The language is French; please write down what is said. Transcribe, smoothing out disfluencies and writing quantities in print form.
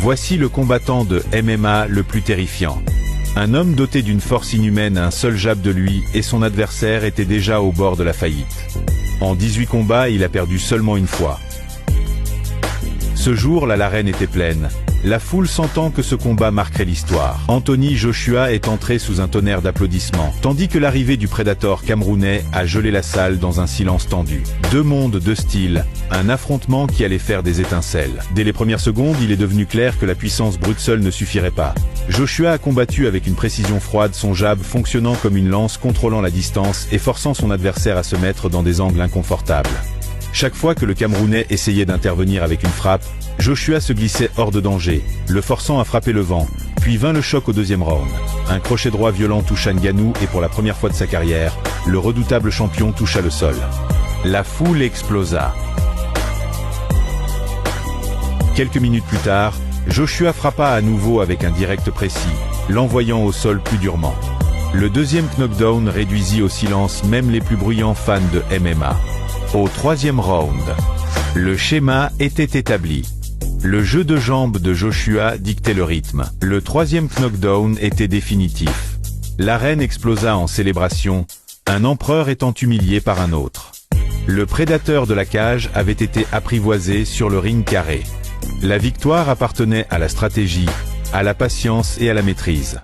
Voici le combattant de MMA le plus terrifiant. Un homme doté d'une force inhumaine à un seul jab de lui et son adversaire était déjà au bord de la faillite. En 18 combats, il a perdu seulement une fois. Ce jour-là, l'arène était pleine. La foule sentant que ce combat marquerait l'histoire. Anthony Joshua est entré sous un tonnerre d'applaudissements, tandis que l'arrivée du prédateur camerounais a gelé la salle dans un silence tendu. Deux mondes, deux styles, un affrontement qui allait faire des étincelles. Dès les premières secondes, il est devenu clair que la puissance brute seule ne suffirait pas. Joshua a combattu avec une précision froide, son jab fonctionnant comme une lance, contrôlant la distance et forçant son adversaire à se mettre dans des angles inconfortables. Chaque fois que le Camerounais essayait d'intervenir avec une frappe, Joshua se glissait hors de danger, le forçant à frapper le vent, puis vint le choc au deuxième round. Un crochet droit violent toucha Ngannou et pour la première fois de sa carrière, le redoutable champion toucha le sol. La foule explosa. Quelques minutes plus tard, Joshua frappa à nouveau avec un direct précis, l'envoyant au sol plus durement. Le deuxième knockdown réduisit au silence même les plus bruyants fans de MMA. Au troisième round, le schéma était établi. Le jeu de jambes de Joshua dictait le rythme. Le troisième knockdown était définitif. L'arène explosa en célébration, un empereur étant humilié par un autre. Le prédateur de la cage avait été apprivoisé sur le ring carré. La victoire appartenait à la stratégie, à la patience et à la maîtrise.